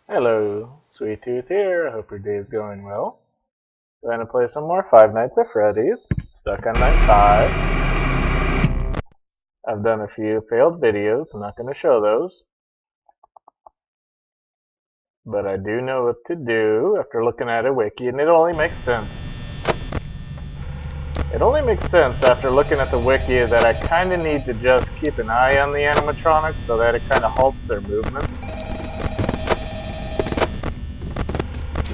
Hello, Sweet Tooth here. I hope your day is going well. Going to play some more Five Nights at Freddy's. Stuck on night 5. I've done a few failed videos. I'm not going to show those. But I do know what to do after looking at a wiki, and it only makes sense. It only makes sense after looking at the wiki that I kind of need to just keep an eye on the animatronics so that it kind of halts their movements.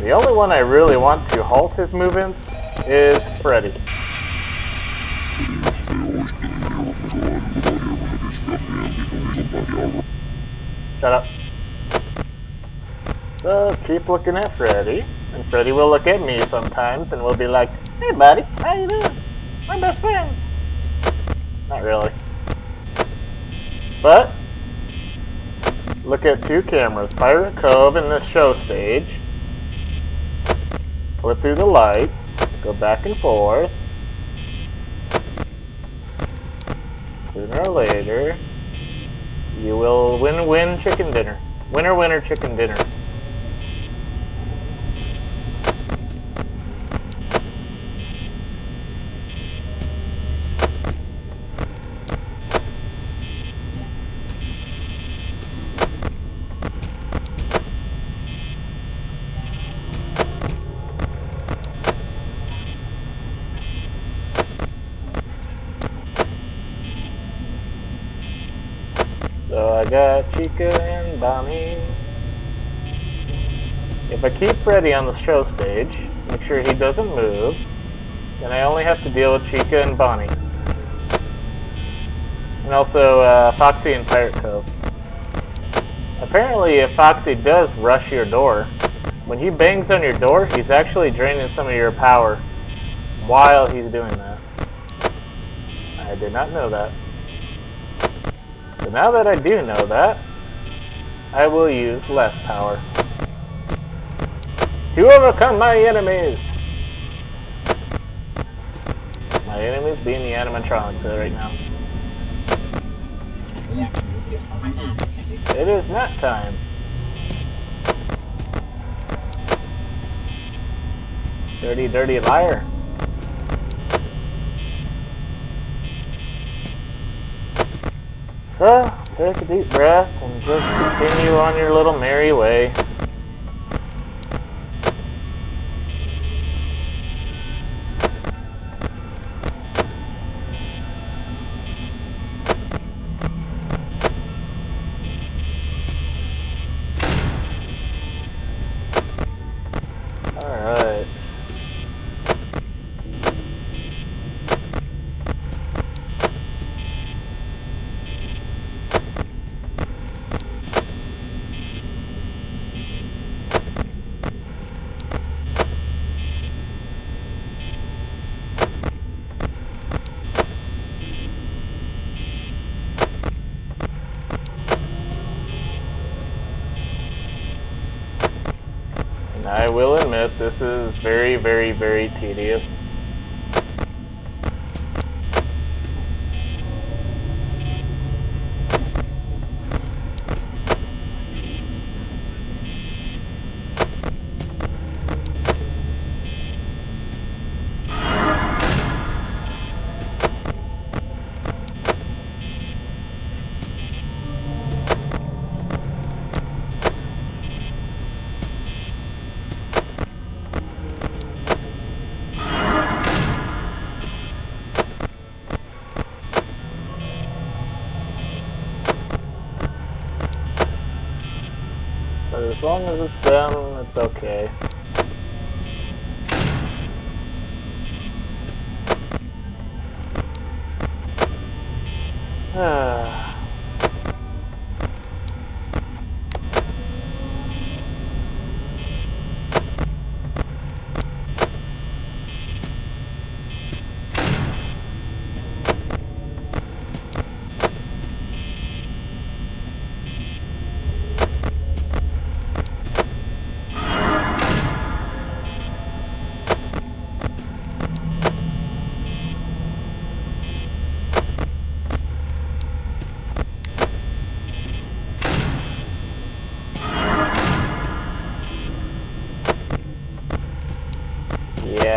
The only one I really want to halt his movements is Freddy. Shut up. So keep looking at Freddy, and Freddy will look at me sometimes and will be like, "Hey buddy, how you doing? We're best friends." Not really. But look at two cameras, Pirate Cove and the show stage. Flip through the lights, go back and forth. Sooner or later, you will win chicken dinner. Winner chicken dinner. So I got Chica and Bonnie. If I keep Freddy on the show stage, make sure he doesn't move, then I only have to deal with Chica and Bonnie. And also Foxy and Pirate Cove. Apparently if Foxy does rush your door, when he bangs on your door, he's actually draining some of your power while he's doing that. I did not know that. So now that I do know that, I will use less power to overcome my enemies. My enemies being the animatronics right now. It is nap time. Dirty, dirty liar. So, take a deep breath and just continue on your little merry way. Alright. I will admit this is very, very, very tedious. But as long as it's them, it's okay.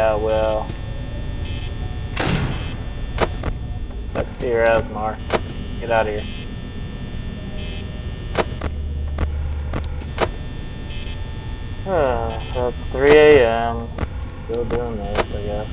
Yeah, well. That's dear Asmar. Get out of here. So it's 3 a.m. Still doing this, I guess.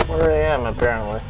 Where I am, apparently.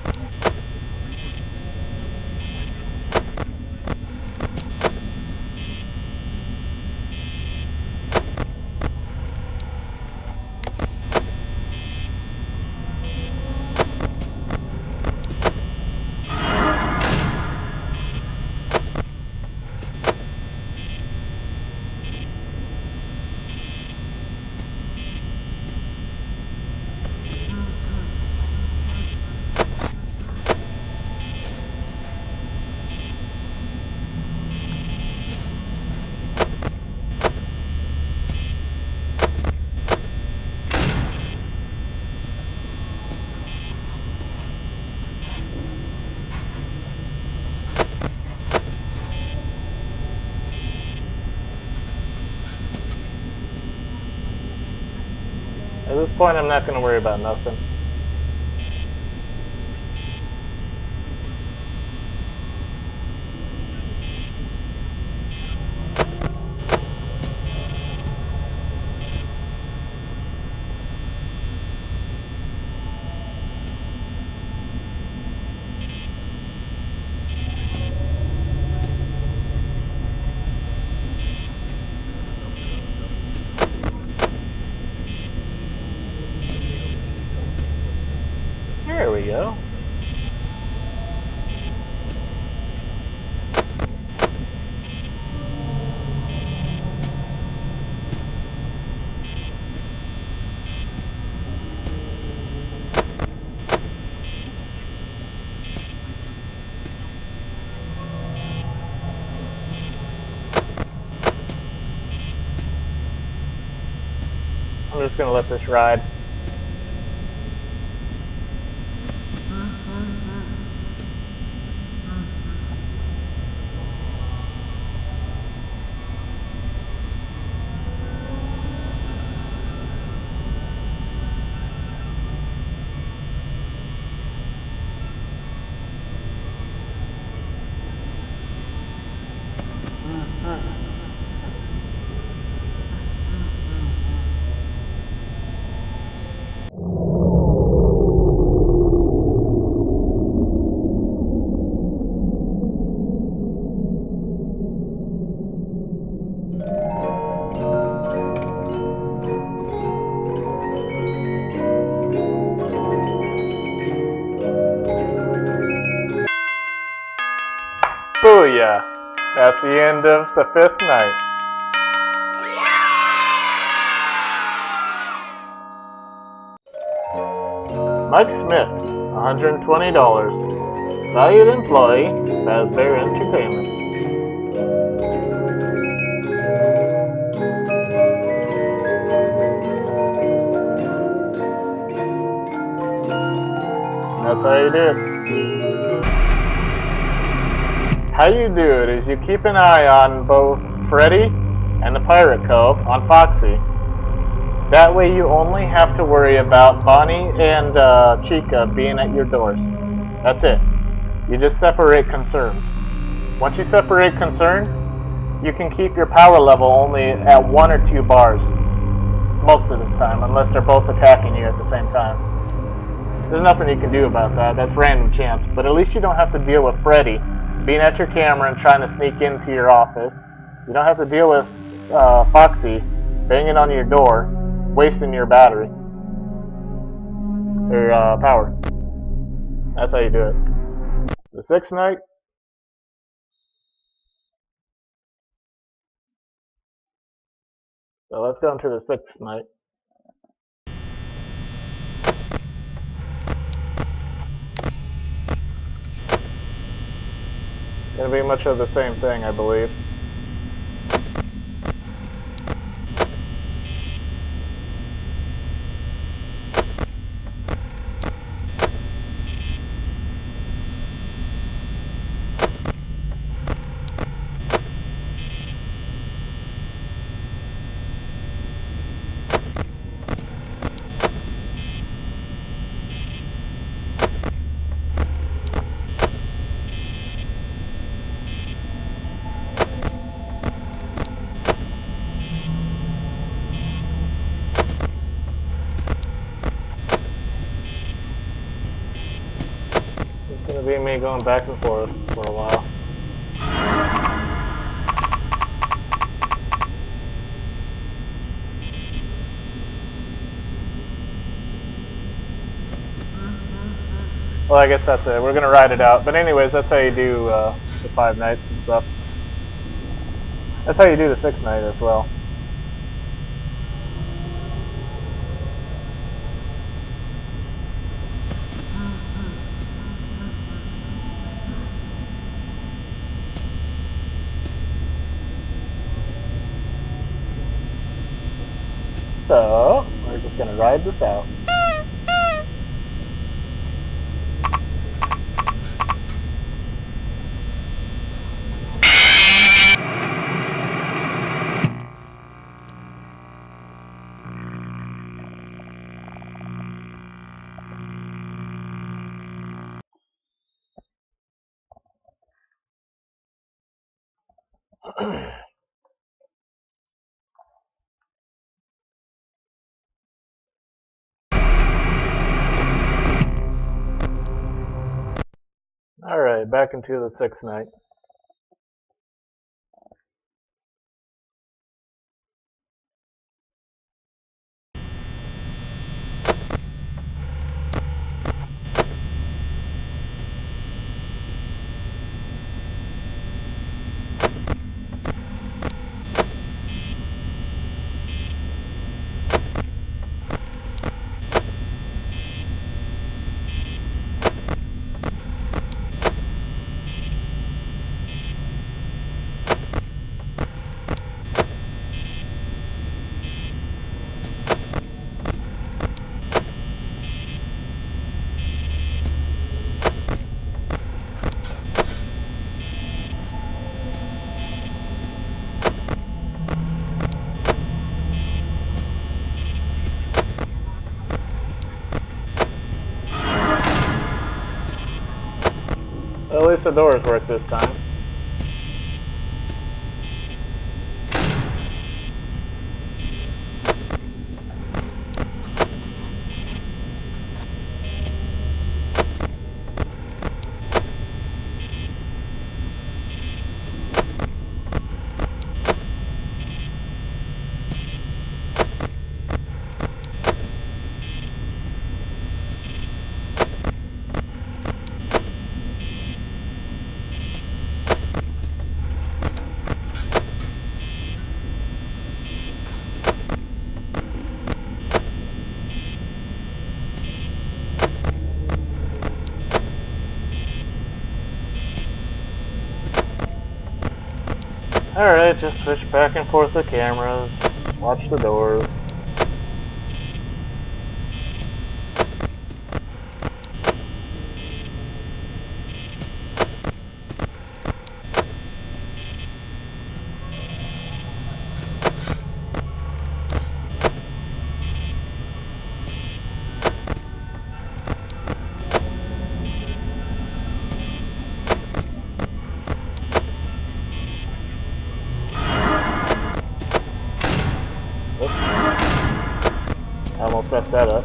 At this point, I'm not going to worry about nothing. There we go. I'm just going to let this ride. Booyah! That's the end of the 5th night. Mike Smith, $120. Valued employee, Fazbear Entertainment. That's how you do it. How you do it is you keep an eye on both Freddy and the Pirate Cove on Foxy. That way you only have to worry about Bonnie and Chica being at your doors. That's it. You just separate concerns. Once you separate concerns, you can keep your power level only at 1 or 2 bars. Most of the time, unless they're both attacking you at the same time. There's nothing you can do about that. That's random chance. But at least you don't have to deal with Freddy being at your camera and trying to sneak into your office. You don't have to deal with Foxy banging on your door, wasting your battery. Or power. That's how you do it. The sixth night. So let's go into the sixth night. Gonna be much of the same thing, I believe. It's gonna be me going back and forth for a while. Well, I guess that's it. We're gonna ride it out. But anyways, that's how you do the 5 nights and stuff. That's how you do the 6th night as well. So, we're just gonna ride this out. Alright, back into the 6th night. Well, at least the doors work this time. Alright, just switch back and forth the cameras, watch the doors. Oops. I almost messed that up.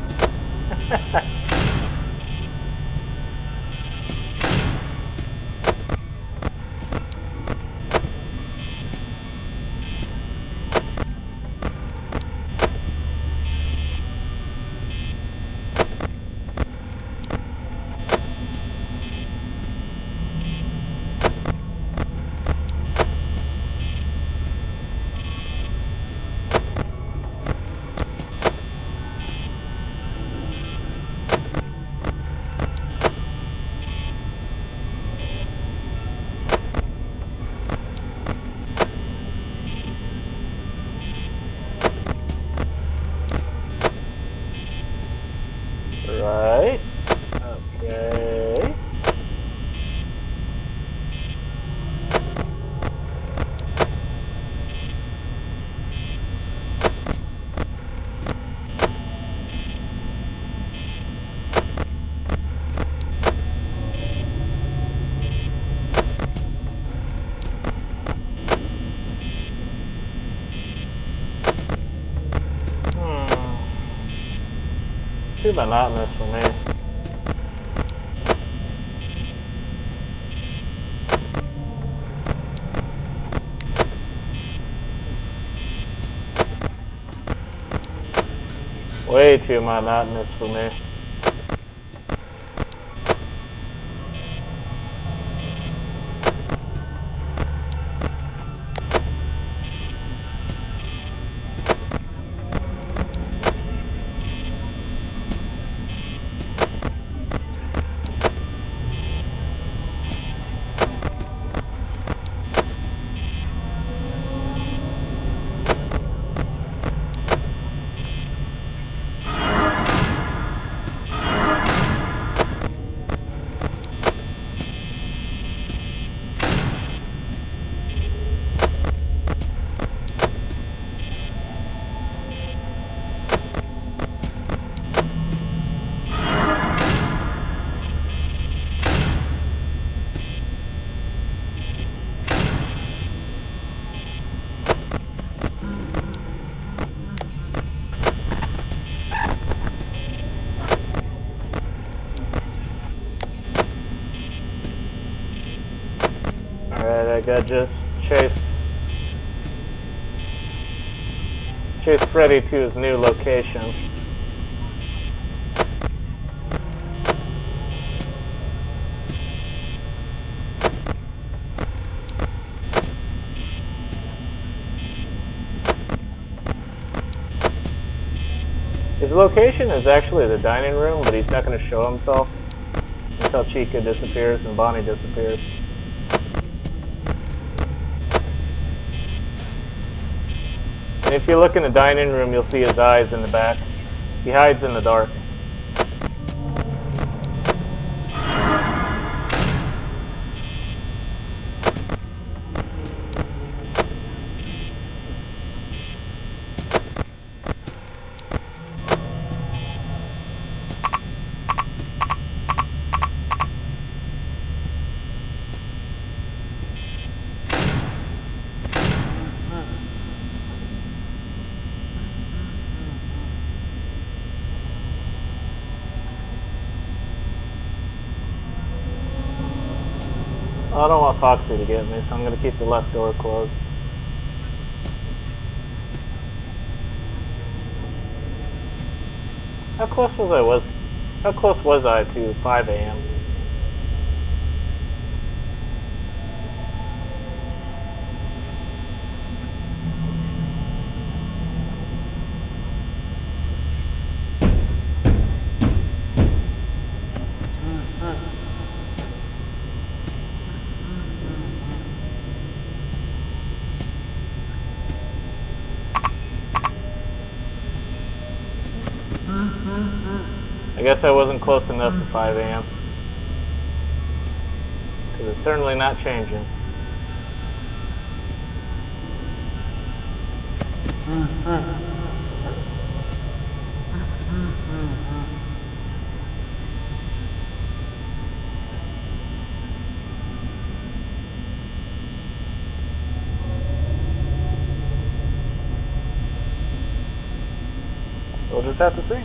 too monotonous for me. Way too monotonous for me. Alright, I gotta just chase Freddy to his new location. His location is actually the dining room, but he's not going to show himself until Chica disappears and Bonnie disappears. And if you look in the dining room, you'll see his eyes in the back. He hides in the dark. I don't want Foxy to get me, so I'm going to keep the left door closed. How close was I to 5 a.m.? I guess I wasn't close enough to 5 a.m. because it's certainly not changing. We'll just have to see.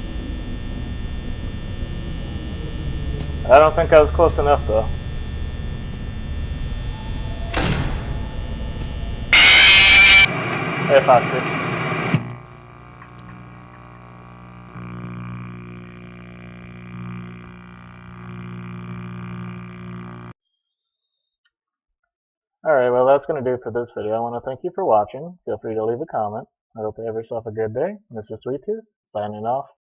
I don't think I was close enough though. Hey Foxy. Alright, well that's going to do it for this video. I want to thank you for watching. Feel free to leave a comment. I hope you have yourself a good day. Mr. Sweet Tooth, signing off.